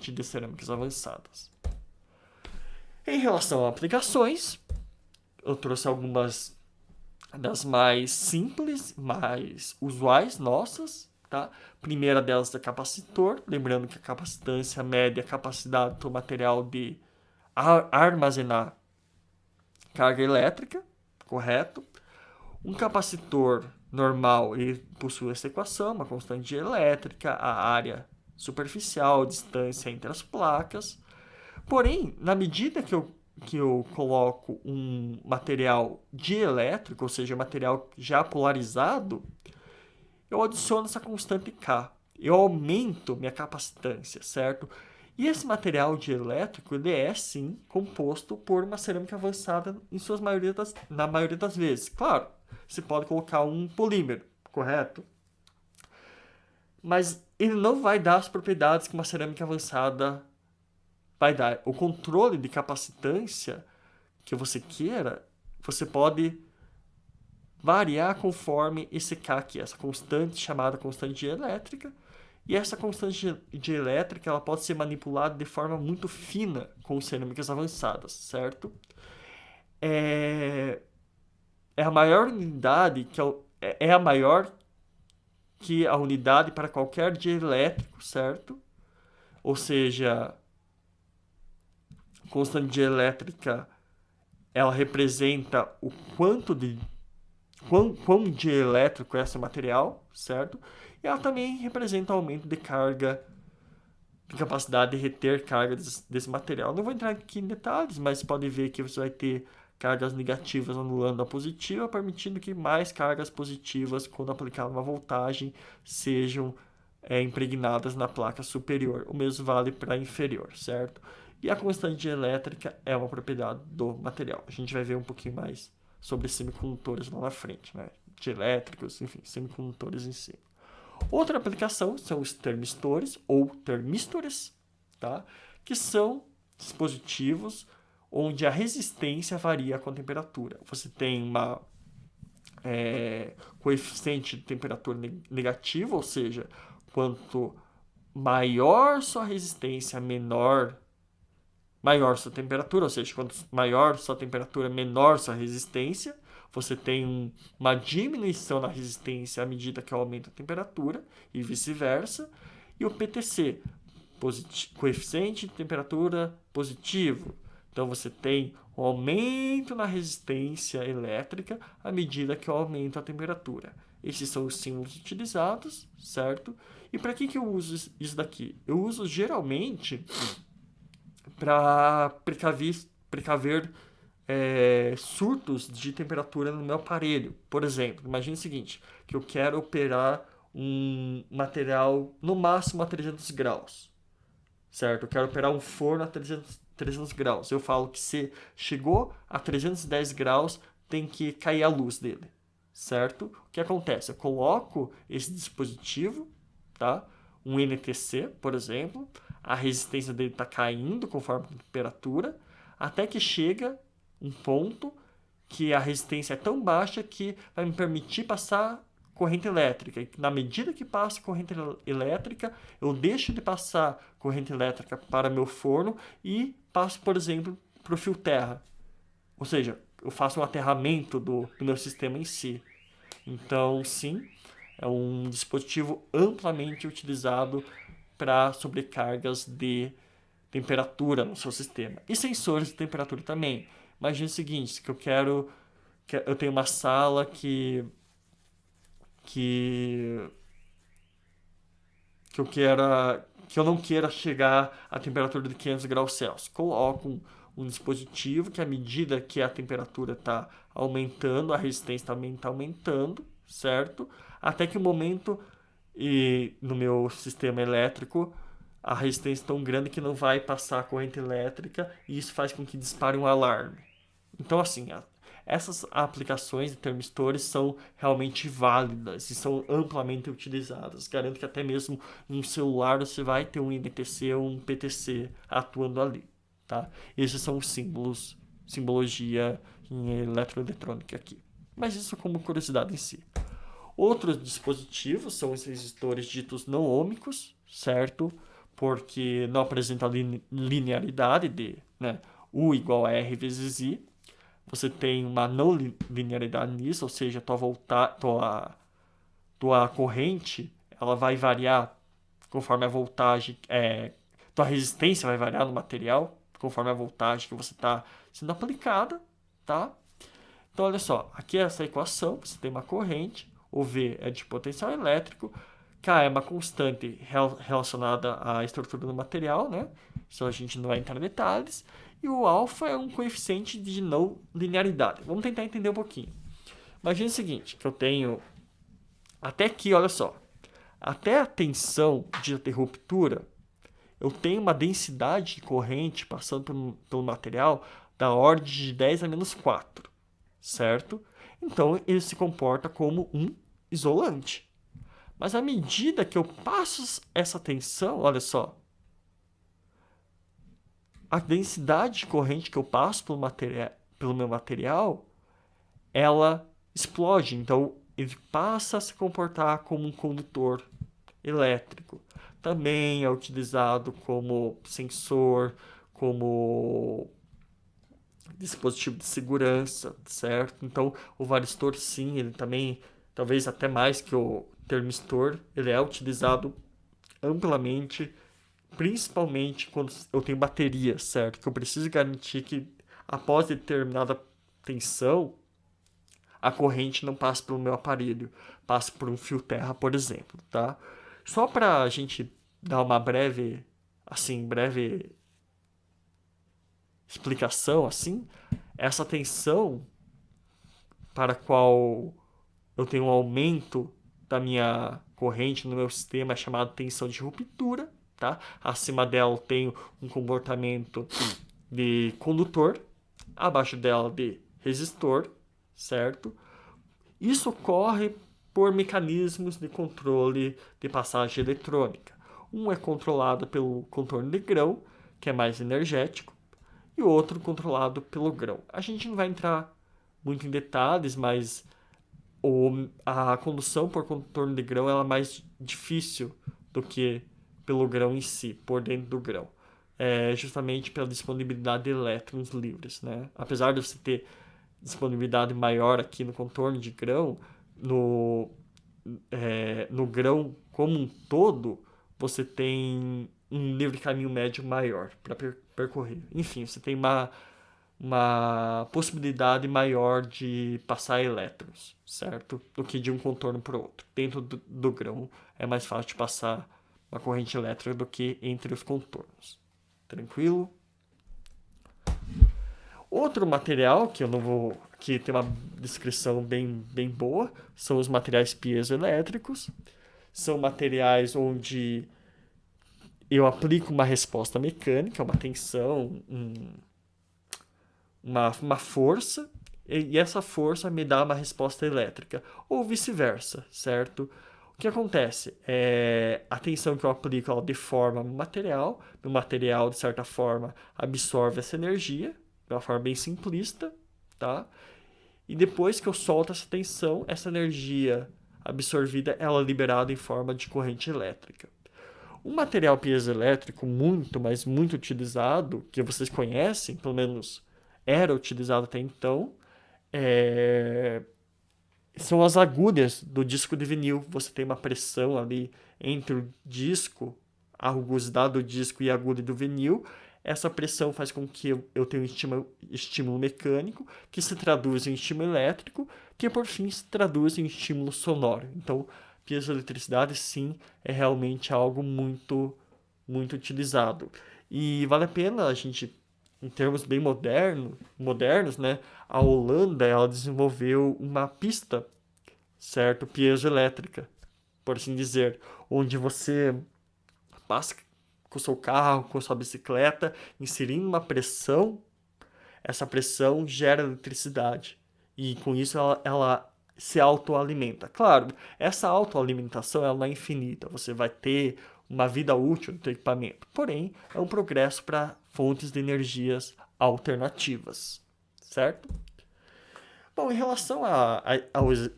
ambiente de cerâmicas avançadas. Em relação a aplicações, eu trouxe algumas das mais simples, mais usuais nossas, tá? Primeira delas é capacitor, lembrando que a capacitância mede a capacidade do material de armazenar carga elétrica, correto? Um capacitor normal, ele possui essa equação, uma constante elétrica, a área superficial, a distância entre as placas. Porém, na medida que eu coloco um material dielétrico, ou seja, material já polarizado, eu adiciono essa constante K. Eu aumento minha capacitância, certo? E esse material dielétrico, ele é sim composto por uma cerâmica avançada na maioria das vezes. Claro, você pode colocar um polímero, correto? Mas ele não vai dar as propriedades que uma cerâmica avançada vai dar. O controle de capacitância que você queira, você pode variar conforme esse K aqui, essa constante chamada constante dielétrica. E essa constante dielétrica ela pode ser manipulada de forma muito fina com cerâmicas avançadas, certo? É a maior unidade é a maior que a unidade para qualquer dielétrico, certo? Ou seja, constante dielétrica ela representa o quão dielétrico é esse material, certo? E ela também representa o aumento de carga, de capacidade de reter carga desse material. Não vou entrar aqui em detalhes, mas pode ver que você vai ter cargas negativas anulando a positiva, permitindo que mais cargas positivas, quando aplicada uma voltagem, sejam impregnadas na placa superior. O mesmo vale para a inferior, certo? E a constante elétrica é uma propriedade do material. A gente vai ver um pouquinho mais sobre semicondutores lá na frente, né? Dielétricos, enfim, semicondutores em si. Outra aplicação são os termistores ou termistores, tá? Que são dispositivos onde a resistência varia com a temperatura. Você tem uma coeficiente de temperatura negativo, ou seja, quanto maior sua resistência, maior sua temperatura, ou seja, quanto maior sua temperatura, menor sua resistência. Você tem uma diminuição na resistência à medida que aumenta a temperatura e vice-versa. E o PTC, coeficiente de temperatura positivo. Então você tem um aumento na resistência elétrica à medida que eu aumento a temperatura. Esses são os símbolos utilizados, certo? E para que eu uso isso daqui? Eu uso geralmente para precaver surtos de temperatura no meu aparelho. Por exemplo, imagine o seguinte, que eu quero operar um material no máximo a 300 graus, certo? Eu quero operar um forno a 300 graus. Eu falo que se chegou a 310 graus, tem que cair a luz dele, certo? O que acontece? Eu coloco esse dispositivo, tá? Um NTC, por exemplo, a resistência dele está caindo conforme a temperatura, até que chega um ponto que a resistência é tão baixa que vai me permitir passar corrente elétrica. E na medida que passa corrente elétrica, eu deixo de passar corrente elétrica para meu forno e passo, por exemplo, para o fio terra. Ou seja, eu faço um aterramento do meu sistema em si. Então, sim, é um dispositivo amplamente utilizado para sobrecargas de temperatura no seu sistema. E sensores de temperatura também. Imagina o seguinte, eu tenho uma sala que eu não queira chegar à temperatura de 500 graus Celsius. Coloco um dispositivo que à medida que a temperatura está aumentando, a resistência também está aumentando, certo? Até que o momento no meu sistema elétrico a resistência é tão grande que não vai passar a corrente elétrica e isso faz com que dispare um alarme. Então, assim, essas aplicações de termistores são realmente válidas e são amplamente utilizadas. Garanto que até mesmo em um celular você vai ter um NTC ou um PTC atuando ali, tá? Esses são os simbologia em eletroeletrônica aqui. Mas isso como curiosidade em si. Outros dispositivos são os resistores ditos não ôhmicos, certo? porque não apresenta linearidade de, né, U igual a R vezes I. Você tem uma não linearidade nisso, ou seja, tua corrente ela vai variar conforme a voltagem, tua resistência vai variar no material conforme a voltagem que você está sendo aplicada, tá? Então, olha só, aqui é essa equação, você tem uma corrente, o V é de potencial elétrico, K é uma constante relacionada à estrutura do material, né? Isso a gente não vai entrar em detalhes. E o alfa é um coeficiente de não linearidade. Vamos tentar entender um pouquinho. Imagina o seguinte, que eu tenho até aqui, olha só, até a tensão de ruptura, eu tenho uma densidade de corrente passando pelo material da ordem de 10 a menos 4, certo? Então ele se comporta como um isolante. Mas à medida que eu passo essa tensão, olha só, a densidade de corrente que eu passo pelo meu material, ela explode. Então ele passa a se comportar como um condutor elétrico. Também é utilizado como sensor, como dispositivo de segurança, certo? Então, o varistor, sim, ele também, talvez até mais que o termistor, ele é utilizado amplamente, principalmente quando eu tenho bateria, certo? Que eu preciso garantir que após determinada tensão, a corrente não passe pelo meu aparelho, passe por um fio terra, por exemplo, tá? Só para a gente dar uma breve explicação, assim, essa tensão para a qual eu tenho um aumento da minha corrente no meu sistema é chamada tensão de ruptura, tá? Acima dela eu tenho um comportamento de condutor, abaixo dela de resistor, certo? Isso ocorre por mecanismos de controle de passagem eletrônica. Um é controlado pelo contorno de grão, que é mais energético, e o outro controlado pelo grão. A gente não vai entrar muito em detalhes, mas a condução por contorno de grão ela é mais difícil do que pelo grão em si, por dentro do grão. É justamente pela disponibilidade de elétrons livres, né? Apesar de você ter disponibilidade maior aqui no contorno de grão, no grão como um todo, você tem um livre caminho médio maior para percorrer. Enfim, você tem uma possibilidade maior de passar elétrons, certo? Do que de um contorno para o outro. Dentro do grão é mais fácil de passar uma corrente elétrica do que entre os contornos. Tranquilo? Outro material que eu não vou, que tem uma descrição bem boa, são os materiais piezoelétricos. São materiais onde eu aplico uma resposta mecânica, uma tensão, uma força, e essa força me dá uma resposta elétrica, ou vice-versa, certo? O que acontece? A tensão que eu aplico, ela deforma o material de certa forma, absorve essa energia, de uma forma bem simplista, tá? E depois que eu solto essa tensão, essa energia absorvida, ela é liberada em forma de corrente elétrica. Um material piezoelétrico muito, mas muito utilizado, que vocês conhecem, pelo menos era utilizado até então, são as agulhas do disco de vinil. Você tem uma pressão ali entre o disco, a rugosidade do disco e a agulha do vinil. Essa pressão faz com que eu tenha um estímulo mecânico, que se traduz em estímulo elétrico, que por fim se traduz em estímulo sonoro. Então, piezoeletricidade, sim, é realmente algo muito, muito utilizado. E vale a pena a gente, em termos bem modernos, né? A Holanda, ela desenvolveu uma pista, certo? Piezoelétrica, por assim dizer, onde você passa com o seu carro, com a sua bicicleta, inserindo uma pressão, essa pressão gera eletricidade. E com isso ela se autoalimenta. Claro, essa autoalimentação ela não é infinita, você vai ter uma vida útil do seu equipamento. Porém, é um progresso para fontes de energias alternativas, certo? Bom, em relação aos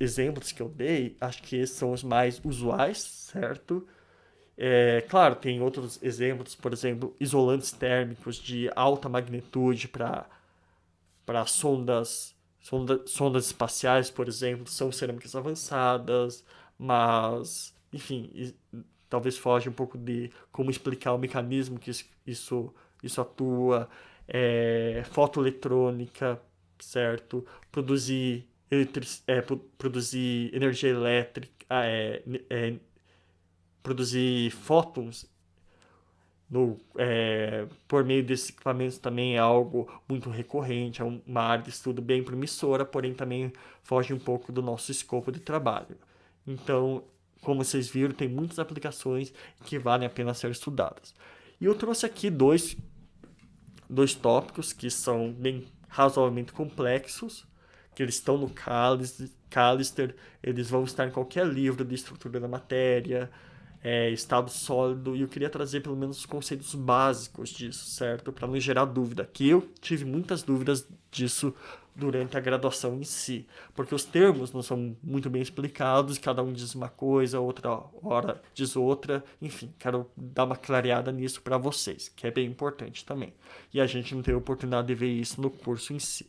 exemplos que eu dei, acho que esses são os mais usuais, certo? Claro, tem outros exemplos, por exemplo, isolantes térmicos de alta magnitude para sondas espaciais, por exemplo, são cerâmicas avançadas, mas, enfim, talvez foge um pouco de como explicar o mecanismo que isso atua. Fotoeletrônica, certo? Produzir energia elétrica, produzir fótons por meio desses equipamentos também é algo muito recorrente, é uma área de estudo bem promissora, porém também foge um pouco do nosso escopo de trabalho. Então, como vocês viram, tem muitas aplicações que valem a pena ser estudadas. E eu trouxe aqui dois tópicos que são bem razoavelmente complexos, que eles estão no Callister, eles vão estar em qualquer livro de estrutura da matéria, estado sólido, e eu queria trazer pelo menos os conceitos básicos disso, certo? Para não gerar dúvida, que eu tive muitas dúvidas disso durante a graduação em si, porque os termos não são muito bem explicados, cada um diz uma coisa, outra hora diz outra, enfim, quero dar uma clareada nisso para vocês, que é bem importante também. E a gente não teve oportunidade de ver isso no curso em si.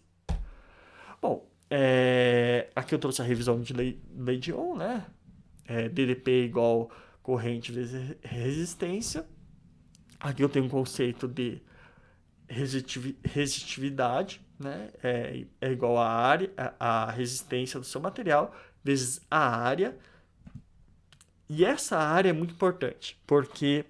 Bom, aqui eu trouxe a revisão de lei de Ohm, né? DDP igual corrente vezes resistência. Aqui eu tenho um conceito de resistividade, né? É igual a área, a resistência do seu material vezes a área. E essa área é muito importante, porque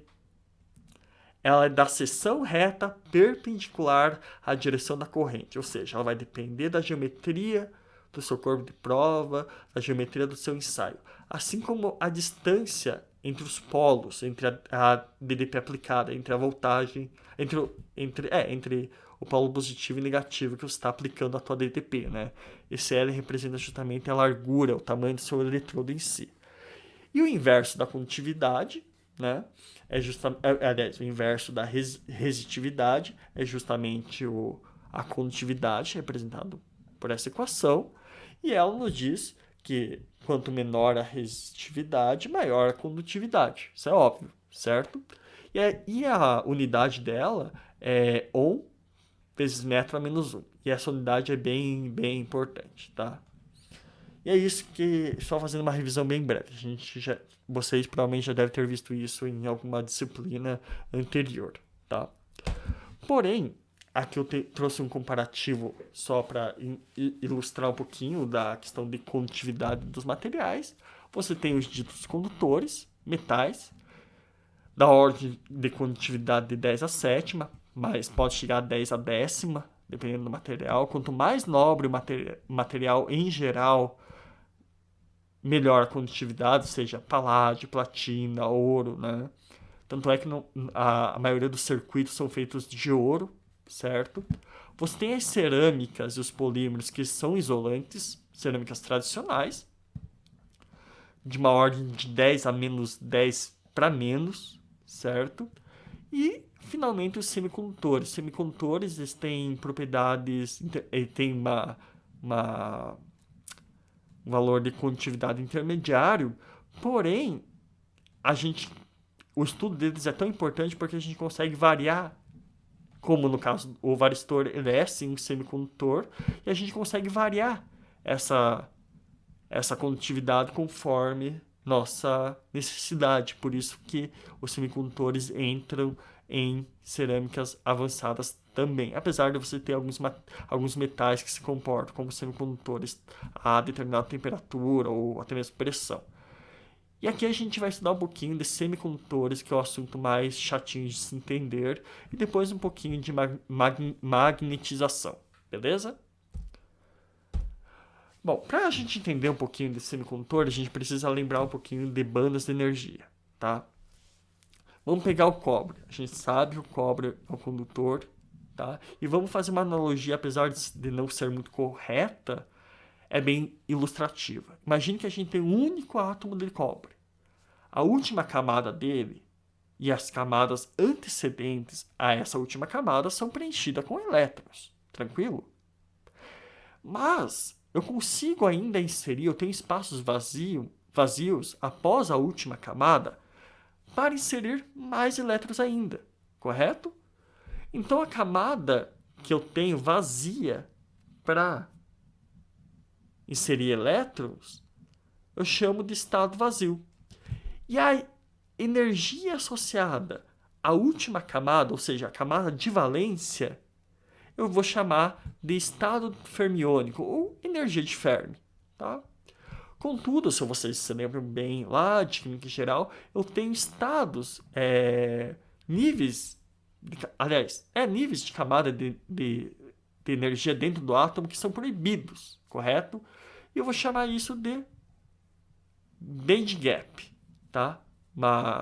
ela é da seção reta perpendicular à direção da corrente, ou seja, ela vai depender da geometria do seu corpo de prova, da geometria do seu ensaio, assim como a distância entre os polos, entre a DDP aplicada, entre a voltagem, entre o polo positivo e negativo que você está aplicando a tua DDP, né? Esse L representa justamente a largura, o tamanho do seu eletrodo em si. E o inverso da condutividade, né? Aliás, o inverso da resitividade é justamente a condutividade, representado por essa equação, e ela nos diz que quanto menor a resitividade, maior a condutividade. Isso é óbvio, certo? E a unidade dela é Ohm vezes metro a menos 1. E essa unidade é bem, bem importante, tá? E é isso que, só fazendo uma revisão bem breve, vocês provavelmente já devem ter visto isso em alguma disciplina anterior, tá? Porém, aqui eu trouxe um comparativo só para ilustrar um pouquinho da questão de condutividade dos materiais. Você tem os ditos condutores, metais, da ordem de condutividade de 10 a sétima, mas pode chegar a 10 a décima, dependendo do material. Quanto mais nobre o material em geral, melhor a condutividade, seja paládio, platina, ouro, né? Tanto é que a maioria dos circuitos são feitos de ouro, certo? Você tem as cerâmicas e os polímeros que são isolantes, cerâmicas tradicionais, de uma ordem de 10 a menos 10 para menos, certo? E, finalmente, os semicondutores. Semicondutores eles têm propriedades, têm um valor de condutividade intermediário, porém, o estudo deles é tão importante porque a gente consegue variar, como no caso o varistor, ele é sim um semicondutor, e a gente consegue variar essa condutividade conforme nossa necessidade. Por isso que os semicondutores entram em cerâmicas avançadas também, apesar de você ter alguns metais que se comportam como semicondutores a determinada temperatura ou até mesmo pressão. E aqui a gente vai estudar um pouquinho de semicondutores, que é o assunto mais chatinho de se entender, e depois um pouquinho de magnetização, beleza? Bom, para a gente entender um pouquinho de semicondutores, a gente precisa lembrar um pouquinho de bandas de energia, tá? Vamos pegar o cobre. A gente sabe que o cobre é um condutor, tá? E vamos fazer uma analogia, apesar de não ser muito correta, é bem ilustrativa. Imagine que a gente tem um único átomo de cobre. A última camada dele e as camadas antecedentes a essa última camada são preenchidas com elétrons. Tranquilo? Mas eu consigo ainda inserir, eu tenho espaços vazios após a última camada para inserir mais elétrons ainda, correto? Então a camada que eu tenho vazia para inserir elétrons, eu chamo de estado vazio. E a energia associada à última camada, ou seja, a camada de valência, eu vou chamar de estado fermiônico ou energia de Fermi, tá? Contudo, se vocês se lembram bem lá de química geral, eu tenho estados, níveis, níveis de camada de energia dentro do átomo que são proibidos, correto? E eu vou chamar isso de band gap, tá?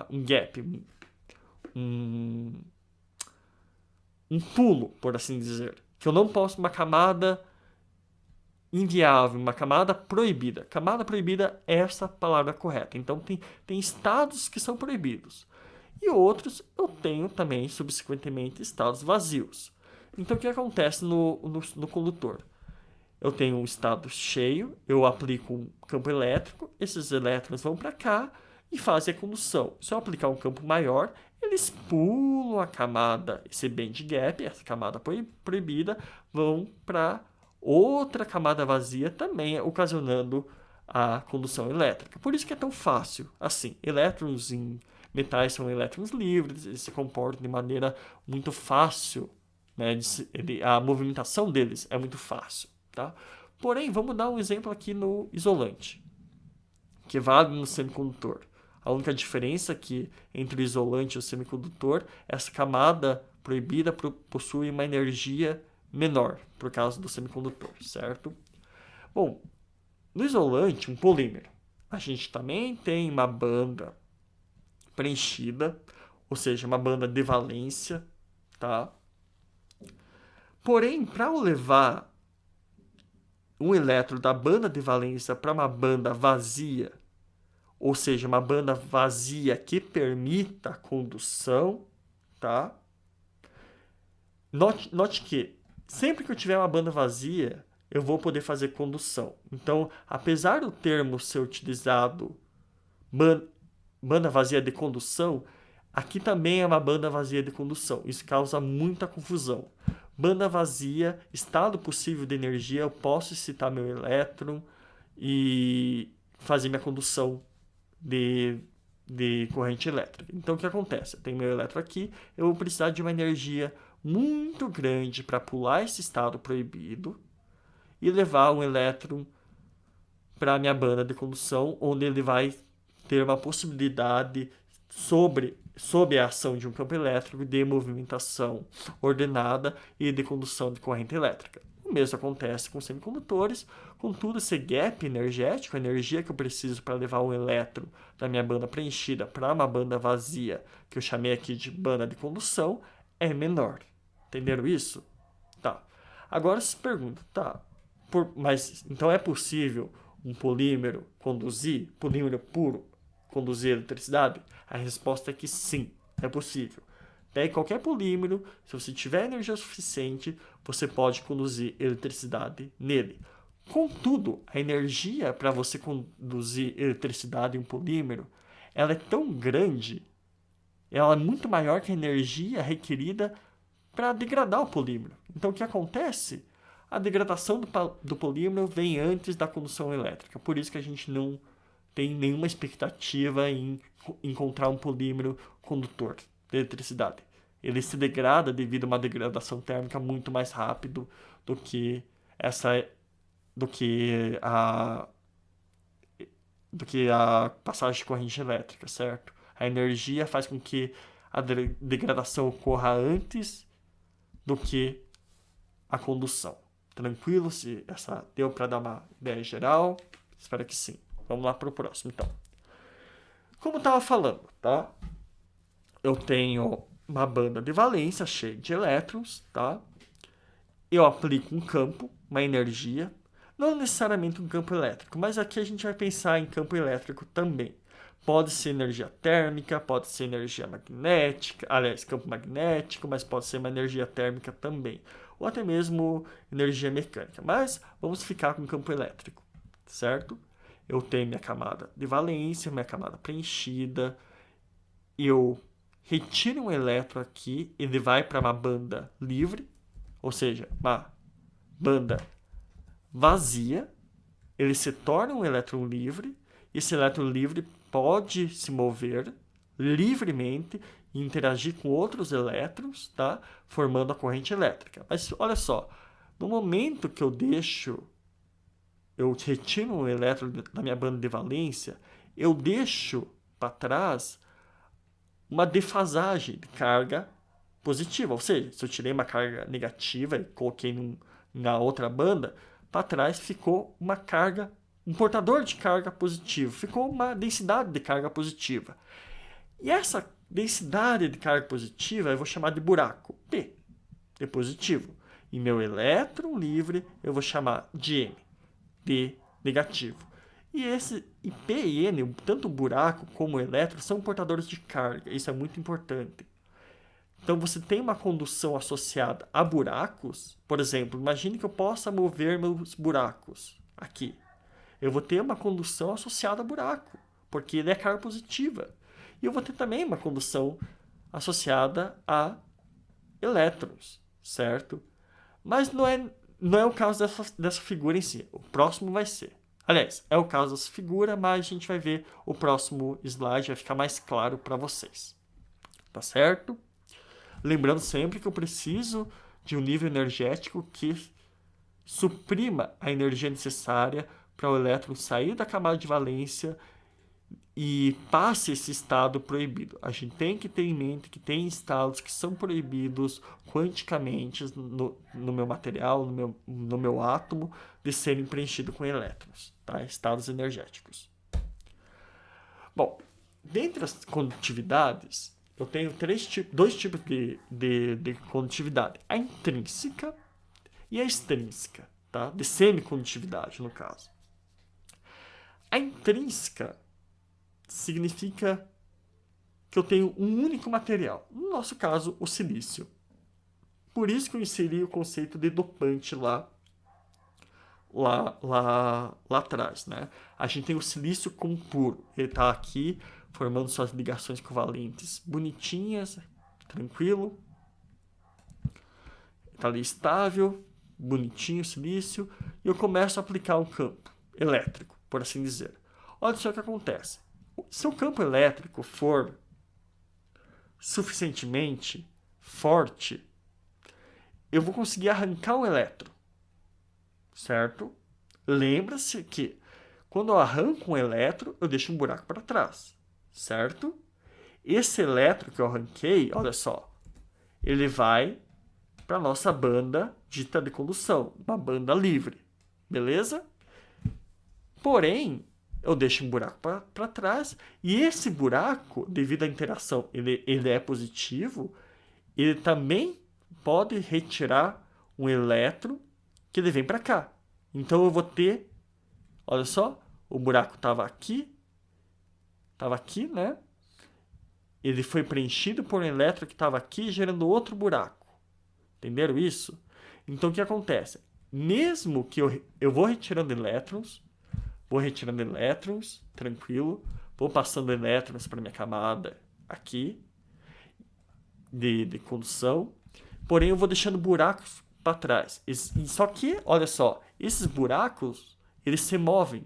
Um gap, um pulo, por assim dizer. Que eu não posso, uma camada inviável, uma camada proibida. Camada proibida é essa palavra correta. Então tem estados que são proibidos. E outros eu tenho também, subsequentemente, estados vazios. Então o que acontece no condutor? Eu tenho um estado cheio, eu aplico um campo elétrico, esses elétrons vão para cá e fazem a condução. Se eu aplicar um campo maior, eles pulam a camada, esse band gap, essa camada proibida, vão para outra camada vazia também, ocasionando a condução elétrica. Por isso que é tão fácil. Assim, elétrons em metais são elétrons livres, eles se comportam de maneira muito fácil, né? A movimentação deles é muito fácil. Tá? Porém, vamos dar um exemplo aqui no isolante, que vale no semicondutor. A única diferença é que entre o isolante e o semicondutor, essa camada proibida possui uma energia menor, por causa do semicondutor, certo? Bom, no isolante, um polímero, a gente também tem uma banda preenchida, ou seja, uma banda de valência, tá? Porém, para eu levar um elétron da banda de valência para uma banda vazia, ou seja, uma banda vazia que permita a condução, tá? Note que sempre que eu tiver uma banda vazia, eu vou poder fazer condução. Então, apesar do termo ser utilizado banda vazia de condução, aqui também é uma banda vazia de condução. Isso causa muita confusão. Banda vazia, estado possível de energia, eu posso excitar meu elétron e fazer minha condução de corrente elétrica. Então, o que acontece? Eu tenho meu elétron aqui, eu vou precisar de uma energia muito grande para pular esse estado proibido e levar um elétron para a minha banda de condução, onde ele vai ter uma possibilidade sob a ação de um campo elétrico de movimentação ordenada e de condução de corrente elétrica. O mesmo acontece com semicondutores, contudo, esse gap energético, a energia que eu preciso para levar um elétron da minha banda preenchida para uma banda vazia, que eu chamei aqui de banda de condução, é menor. Entenderam isso? Tá. Agora se pergunta, tá, mas então é possível um polímero puro, conduzir eletricidade? A resposta é que sim, é possível. Daí qualquer polímero, se você tiver energia suficiente, você pode conduzir eletricidade nele. Contudo, a energia para você conduzir eletricidade em um polímero, ela é tão grande, ela é muito maior que a energia requerida para degradar o polímero. Então o que acontece? A degradação do polímero vem antes da condução elétrica. Por isso que a gente não tem nenhuma expectativa em encontrar um polímero condutor de eletricidade. Ele se degrada devido a uma degradação térmica muito mais rápido do que a passagem de corrente elétrica, certo? A energia faz com que a degradação ocorra antes do que a condução. Tranquilo? Se essa deu para dar uma ideia geral? Espero que sim. Vamos lá para o próximo, então. Como eu estava falando, tá? Eu tenho uma banda de valência cheia de elétrons, tá? Eu aplico um campo, uma energia, não necessariamente um campo elétrico, mas aqui a gente vai pensar em campo elétrico também. Pode ser energia térmica, pode ser energia magnética, aliás, campo magnético, mas pode ser uma energia térmica também, ou até mesmo energia mecânica. Mas vamos ficar com campo elétrico, certo? Eu tenho minha camada de valência, minha camada preenchida, eu retiro um elétron aqui, ele vai para uma banda livre, ou seja, uma banda vazia, ele se torna um elétron livre, e esse elétron livre pode se mover livremente e interagir com outros elétrons, tá? Formando a corrente elétrica. Mas olha só, no momento que eu retiro um elétron da minha banda de valência, eu deixo para trás uma defasagem de carga positiva. Ou seja, se eu tirei uma carga negativa e coloquei na outra banda, para trás ficou um portador de carga positiva, ficou uma densidade de carga positiva. E essa densidade de carga positiva eu vou chamar de buraco, P, de positivo. E meu elétron livre eu vou chamar de N, de negativo. E P e N, tanto o buraco como o elétron, são portadores de carga. Isso é muito importante. Então, você tem uma condução associada a buracos. Por exemplo, imagine que eu possa mover meus buracos aqui. Eu vou ter uma condução associada a buraco, porque ele é carga positiva. E eu vou ter também uma condução associada a elétrons, certo? Mas não é o caso dessa figura em si. O próximo vai ser. Aliás, é o caso dessa figura, mas a gente vai ver o próximo slide, vai ficar mais claro para vocês. Tá certo? Lembrando sempre que eu preciso de um nível energético que suprima a energia necessária para o elétron sair da camada de valência e passe esse estado proibido. A gente tem que ter em mente que tem estados que são proibidos quanticamente no meu material, no meu átomo, de serem preenchidos com elétrons, tá? Estados energéticos. Bom, dentre as condutividades, eu tenho dois tipos de condutividade. A intrínseca e a extrínseca, tá? De semicondutividade, no caso. A intrínseca significa que eu tenho um único material. No nosso caso, o silício. Por isso que eu inseri o conceito de dopante lá atrás, né? A gente tem o silício como puro. Ele está aqui formando suas ligações covalentes bonitinhas, tranquilo. Está ali estável, bonitinho o silício. E eu começo a aplicar um campo elétrico, por assim dizer. Olha só o que acontece. Se o campo elétrico for suficientemente forte, eu vou conseguir arrancar o elétron, certo? Lembra-se que quando eu arranco um elétron, eu deixo um buraco para trás, certo? Esse elétron que eu arranquei, olha só, ele vai para a nossa banda dita de condução, uma banda livre, beleza? Porém, eu deixo um buraco para trás, e esse buraco, devido à interação, ele é positivo, ele também pode retirar um elétron que ele vem para cá. Então eu vou ter, olha só, o buraco estava aqui, né? Ele foi preenchido por um elétron que estava aqui, gerando outro buraco. Entenderam isso? Então o que acontece? Mesmo que eu vou retirando elétrons, tranquilo, vou passando elétrons para minha camada aqui de condução, porém eu vou deixando buracos para trás. Só que, olha só, esses buracos, eles se movem,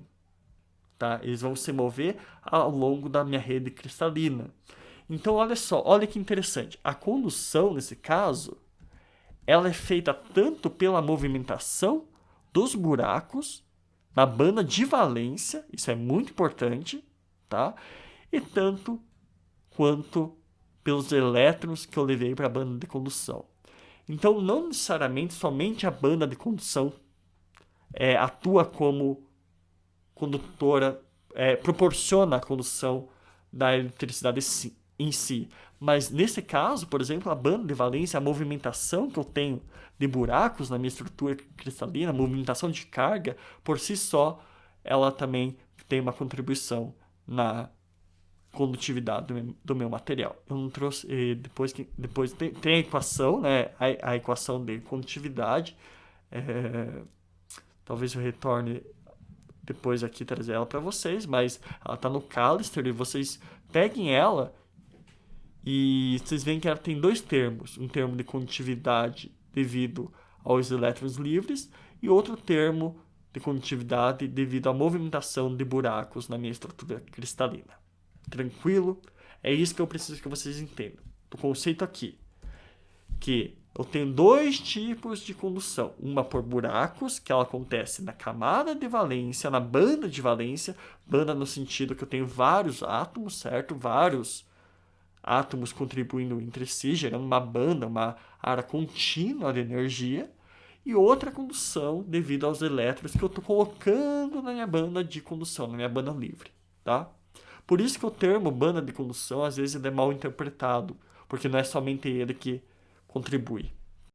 tá? Eles vão se mover ao longo da minha rede cristalina. Então, olha só, olha que interessante. A condução, nesse caso, ela é feita tanto pela movimentação dos buracos na banda de valência, isso é muito importante, tá? E tanto quanto pelos elétrons que eu levei para a banda de condução. Então, não necessariamente somente a banda de condução atua como condutora, proporciona a condução da eletricidade em si. Mas nesse caso, por exemplo, a banda de valência, a movimentação que eu tenho de buracos na minha estrutura cristalina, a movimentação de carga, por si só, ela também tem uma contribuição na condutividade do meu material. Eu não trouxe, depois tem a equação, né? A equação de condutividade. Talvez eu retorne depois aqui trazer ela para vocês, mas ela está no Callister e vocês peguem ela E vocês veem que ela tem dois termos. Um termo de condutividade devido aos elétrons livres e outro termo de condutividade devido à movimentação de buracos na minha estrutura cristalina. Tranquilo? É isso que eu preciso que vocês entendam. O conceito aqui, que eu tenho dois tipos de condução. Uma por buracos, que ela acontece na camada de valência, na banda de valência. Banda no sentido que eu tenho vários átomos, certo? Vários átomos contribuindo entre si, gerando uma banda, uma área contínua de energia. E outra condução devido aos elétrons que eu estou colocando na minha banda de condução, na minha banda livre, tá? Por isso que o termo banda de condução, às vezes, ele é mal interpretado, porque não é somente ele que contribui.